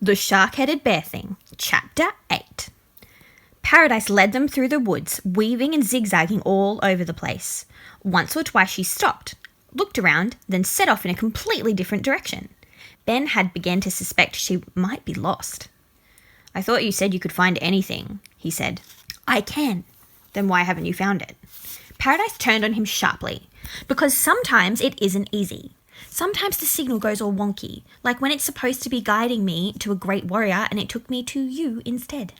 The Shark-Headed Bear Thing, Chapter 8. Paradise led them through the woods, weaving and zigzagging all over the place. Once or twice she stopped, looked around, then set off in a completely different direction. Ben had begun to suspect she might be lost. "I thought you said you could find anything," he said. "I can." "Then why haven't you found it?" Paradise turned on him sharply. "Because sometimes it isn't easy. Sometimes the signal goes all wonky, like when it's supposed to be guiding me to a great warrior and it took me to you instead."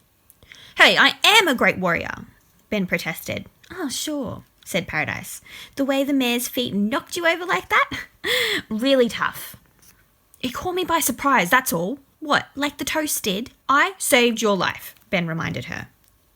"Hey, I am a great warrior," Ben protested. "Oh, sure," said Paradise. "The way the mare's feet knocked you over like that? Really tough." "It caught me by surprise, that's all." "What, like the toast did?" "I saved your life," Ben reminded her.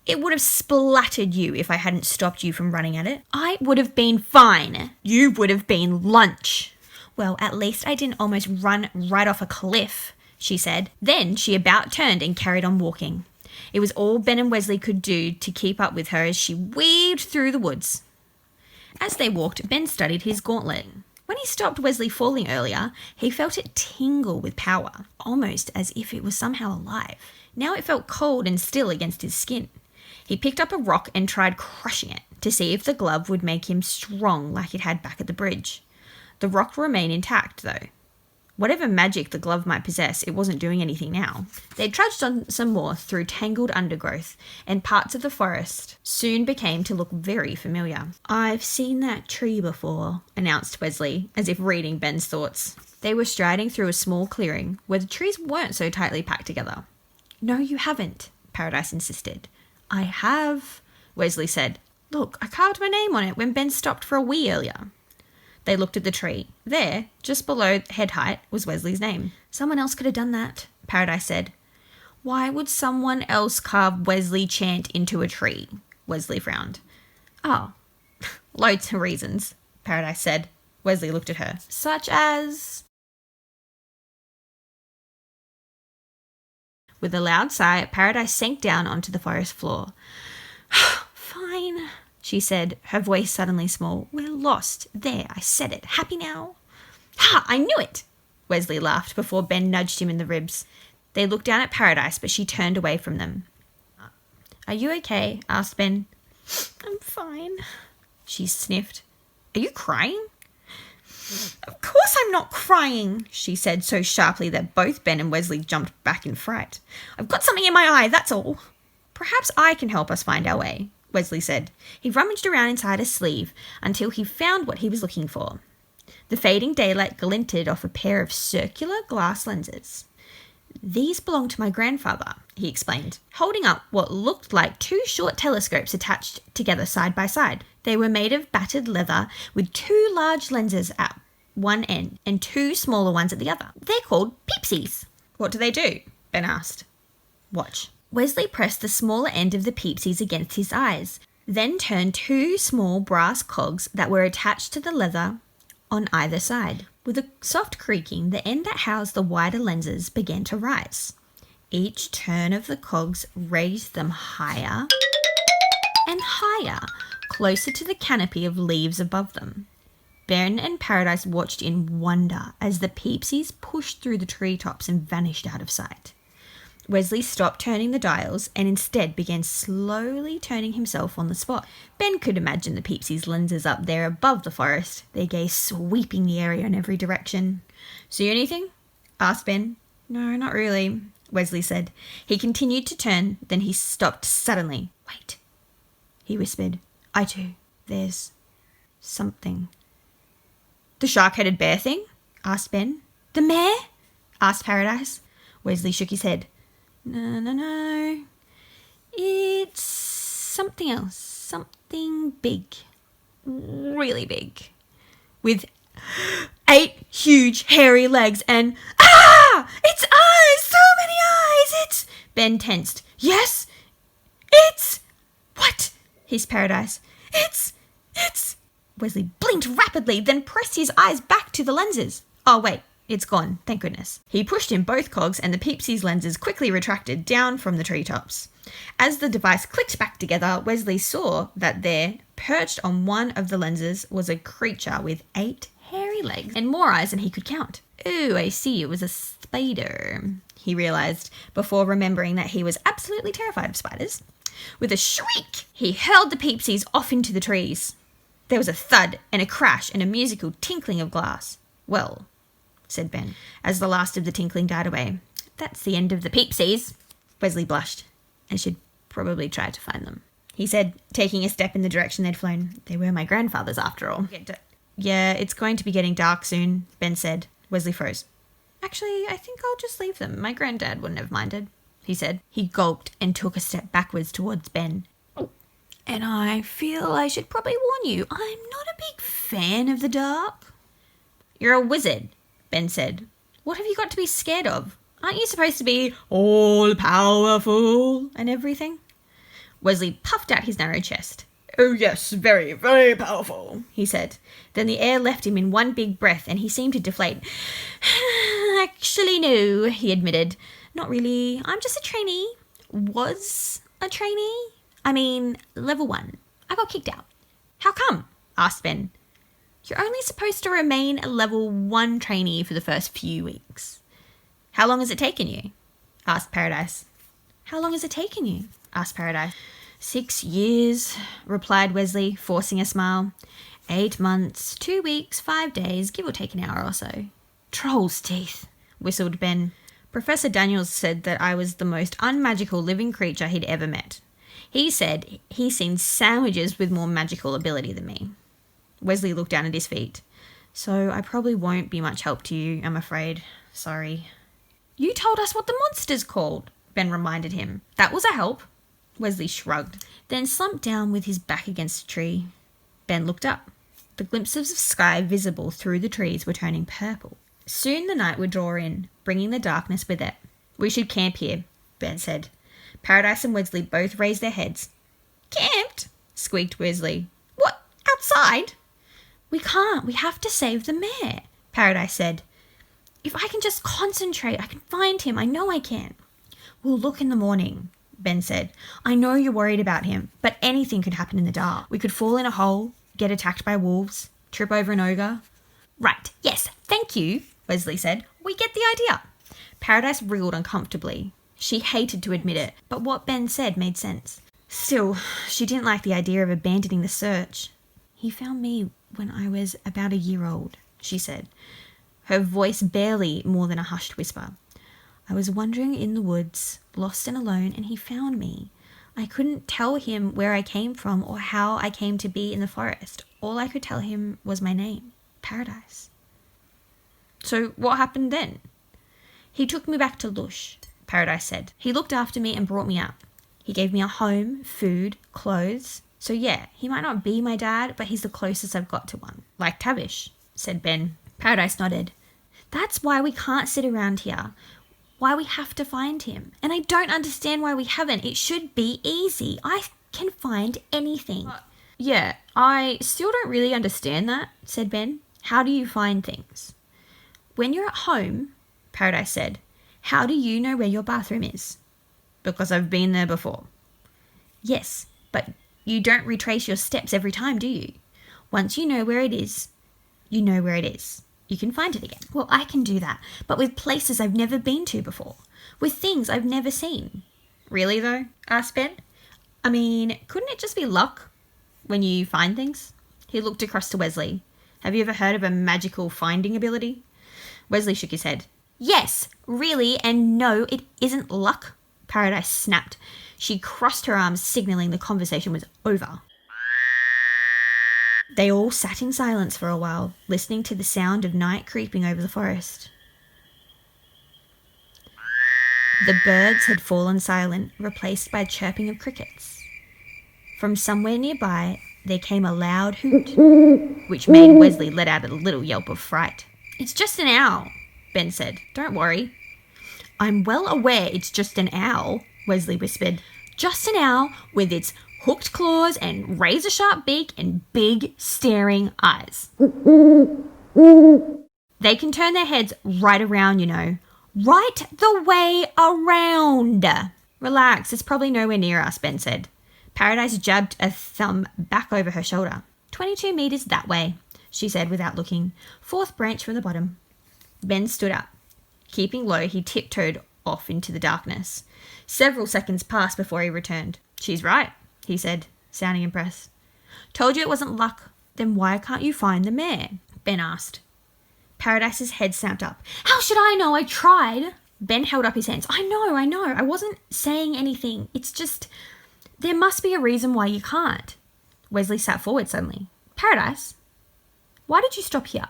"It would have splattered you if I hadn't stopped you from running at it." "I would have been fine." "You would have been lunch." "Well, at least I didn't almost run right off a cliff," she said. Then she about turned and carried on walking. It was all Ben and Wesley could do to keep up with her as she weaved through the woods. As they walked, Ben studied his gauntlet. When he stopped Wesley falling earlier, he felt it tingle with power, almost as if it was somehow alive. Now it felt cold and still against his skin. He picked up a rock and tried crushing it to see if the glove would make him strong like it had back at the bridge. The rock remained intact, though. Whatever magic the glove might possess, it wasn't doing anything now. They trudged on some more through tangled undergrowth, and parts of the forest soon became to look very familiar. "I've seen that tree before," announced Wesley, as if reading Ben's thoughts. They were striding through a small clearing where the trees weren't so tightly packed together. "No, you haven't," Paradise insisted. "I have," Wesley said. "Look, I carved my name on it when Ben stopped for a wee earlier." They looked at the tree. There, just below head height, was Wesley's name. "Someone else could have done that," Paradise said. "Why would someone else carve Wesley Chant into a tree?" Wesley frowned. "Oh, loads of reasons," Paradise said. Wesley looked at her. "Such as?" With a loud sigh, Paradise sank down onto the forest floor. "Fine," she said, her voice suddenly small. "We're lost. There, I said it. Happy now?" "Ha! I knew it!" Wesley laughed before Ben nudged him in the ribs. They looked down at Paradise, but she turned away from them. "Are you okay?" asked Ben. "I'm fine," she sniffed. "Are you crying?" "Of course I'm not crying," she said so sharply that both Ben and Wesley jumped back in fright. "I've got something in my eye, that's all." "Perhaps I can help us find our way," Wesley said. He rummaged around inside his sleeve until he found what he was looking for. The fading daylight glinted off a pair of circular glass lenses. "These belong to my grandfather," he explained, holding up what looked like two short telescopes attached together side by side. They were made of battered leather with two large lenses at one end and two smaller ones at the other. "They're called Peepsies." "What do they do?" Ben asked. "Watch." Wesley pressed the smaller end of the Peepsies against his eyes, then turned two small brass cogs that were attached to the leather on either side. With a soft creaking, the end that housed the wider lenses began to rise. Each turn of the cogs raised them higher and higher, closer to the canopy of leaves above them. Ben and Paradise watched in wonder as the Peepsies pushed through the treetops and vanished out of sight. Wesley stopped turning the dials and instead began slowly turning himself on the spot. Ben could imagine the Peepsies' lenses up there above the forest, their gaze sweeping the area in every direction. "See anything?" asked Ben. "No, not really," Wesley said. He continued to turn, then he stopped suddenly. "Wait," he whispered. "I do. There's something." "The shark-headed bear thing?" asked Ben. "The mare?" asked Paradise. Wesley shook his head. No. It's something else. Something big. Really big. With 8 huge hairy legs and... Ah! It's eyes! So many eyes! It's... Ben tensed. "Yes? It's... What?" hissed Paradise. It's... Wesley blinked rapidly, then pressed his eyes back to the lenses. "Oh, wait. It's gone, thank goodness." He pushed in both cogs and the Peepsies' lenses quickly retracted down from the treetops. As the device clicked back together, Wesley saw that there, perched on one of the lenses, was a creature with 8 hairy legs and more eyes than he could count. Oh, I see, it was a spider, he realised, before remembering that he was absolutely terrified of spiders. With a shriek, he hurled the Peepsies off into the trees. There was a thud and a crash and a musical tinkling of glass. Well, said Ben, as the last of the tinkling died away, that's the end of the Peepsies. Wesley blushed. I should probably try to find them, he said, taking a step in the direction they'd flown. They were my grandfather's after all. Yeah, it's going to be getting dark soon, Ben said. Wesley froze. Actually, I think I'll just leave them. My granddad wouldn't have minded, he said. He gulped and took a step backwards towards Ben. And I feel I should probably warn you, I'm not a big fan of the dark. You're a wizard, Ben said. What have you got to be scared of? Aren't you supposed to be all-powerful and everything? Wesley puffed out his narrow chest. Oh yes, very, very powerful, he said. Then the air left him in one big breath and he seemed to deflate. Actually, no, he admitted. Not really. I'm just a trainee. Was a trainee? I mean, level 1. I got kicked out. How come? Asked Ben. You're only supposed to remain a level 1 trainee for the first few weeks. How long has it taken you? Asked Paradise. How long has it taken you? Asked Paradise. 6 years, replied Wesley, forcing a smile. 8 months, 2 weeks, 5 days, give or take an hour or so. Troll's teeth, whistled Ben. Professor Daniels said that I was the most unmagical living creature he'd ever met. He said he's seen sandwiches with more magical ability than me. Wesley looked down at his feet. So I probably won't be much help to you, I'm afraid. Sorry. You told us what the monster's called, Ben reminded him. That was a help. Wesley shrugged, then slumped down with his back against a tree. Ben looked up. The glimpses of sky visible through the trees were turning purple. Soon the night would draw in, bringing the darkness with it. We should camp here, Ben said. Paradise and Wesley both raised their heads. Camped? Squeaked Wesley. What? Outside? We can't. We have to save the mayor, Paradise said. If I can just concentrate, I can find him. I know I can. We'll look in the morning, Ben said. I know you're worried about him, but anything could happen in the dark. We could fall in a hole, get attacked by wolves, trip over an ogre. Right, yes, thank you, Wesley said. We get the idea. Paradise wriggled uncomfortably. She hated to admit it, but what Ben said made sense. Still, she didn't like the idea of abandoning the search. He found me when I was about a year old, she said, her voice barely more than a hushed whisper. I was wandering in the woods, lost and alone, and he found me. I couldn't tell him where I came from or how I came to be in the forest. All I could tell him was my name, Paradise. So what happened then? He took me back to Lush, Paradise said. He looked after me and brought me up. He gave me a home, food, clothes. So yeah, he might not be my dad, but he's the closest I've got to one. Like Tavish, said Ben. Paradise nodded. That's why we can't sit around here. Why we have to find him. And I don't understand why we haven't. It should be easy. I can find anything. Yeah, I still don't really understand that, said Ben. How do you find things? When you're at home, Paradise said, how do you know where your bathroom is? Because I've been there before. Yes, but you don't retrace your steps every time, do you? Once you know where it is, you know where it is. You can find it again. Well, I can do that, but with places I've never been to before. With things I've never seen. Really, though? Asked Ben. I mean, couldn't it just be luck when you find things? He looked across to Wesley. Have you ever heard of a magical finding ability? Wesley shook his head. Yes, really, and no, it isn't luck, Paradise snapped. She crossed her arms, signalling the conversation was over. They all sat in silence for a while, listening to the sound of night creeping over the forest. The birds had fallen silent, replaced by chirping of crickets. From somewhere nearby, there came a loud hoot, which made Wesley let out a little yelp of fright. It's just an owl, Ben said. Don't worry. I'm well aware it's just an owl, Wesley whispered. Just an owl with its hooked claws and razor-sharp beak and big staring eyes. They can turn their heads right around, you know. Right the way around. Relax, it's probably nowhere near us, Ben said. Paradise jabbed a thumb back over her shoulder. 22 meters that way, she said without looking. 4th branch from the bottom. Ben stood up. Keeping low, he tiptoed off into the darkness. Several seconds passed before he returned. "She's right," he said, sounding impressed. "Told you it wasn't luck. Then why can't you find the mare?" Ben asked. Paradise's head snapped up. "How should I know? I tried." Ben held up his hands. I know. I wasn't saying anything. It's just, there must be a reason why you can't." Wesley sat forward suddenly. "Paradise, why did you stop here?"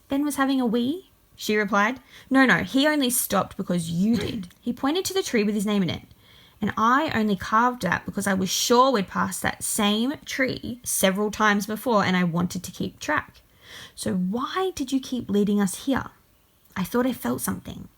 "Ben was having a wee," she replied. No, he only stopped because you did." He pointed to the tree with his name in it. "And I only carved that because I was sure we'd passed that same tree several times before and I wanted to keep track. So why did you keep leading us here?" "I thought I felt something.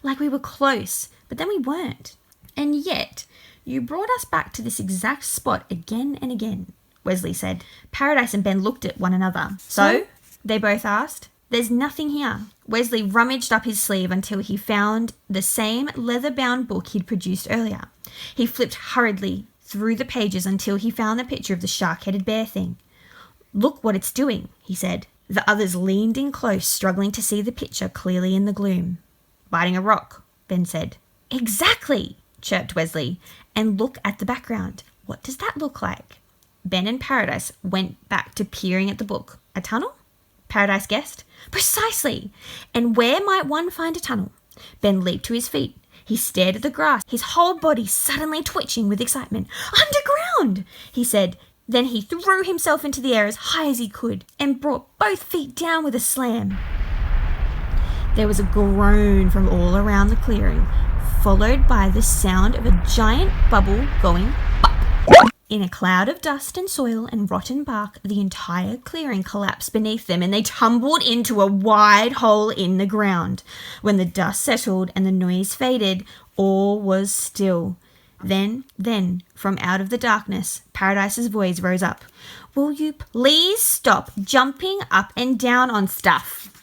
Like we were close, but then we weren't. And yet, you brought us back to this exact spot again and again," Wesley said. Paradise and Ben looked at one another. So? They both asked. "There's nothing here." Wesley rummaged up his sleeve until he found the same leather-bound book he'd produced earlier. He flipped hurriedly through the pages until he found the picture of the shark-headed bear thing. "Look what it's doing," he said. The others leaned in close, struggling to see the picture clearly in the gloom. "Biting a rock," Ben said. "Exactly," chirped Wesley. "And look at the background. What does that look like?" Ben and Paradise went back to peering at the book. "A tunnel?" Paradise guessed. "Precisely. And where might one find a tunnel?" Ben leaped to his feet. He stared at the grass, his whole body suddenly twitching with excitement. "Underground!" he said. Then he threw himself into the air as high as he could and brought both feet down with a slam. There was a groan from all around the clearing, followed by the sound of a giant bubble going pop. In a cloud of dust and soil and rotten bark, the entire clearing collapsed beneath them and they tumbled into a wide hole in the ground. When the dust settled and the noise faded, all was still. Then, from out of the darkness, Paradise's voice rose up. "Will you please stop jumping up and down on stuff?"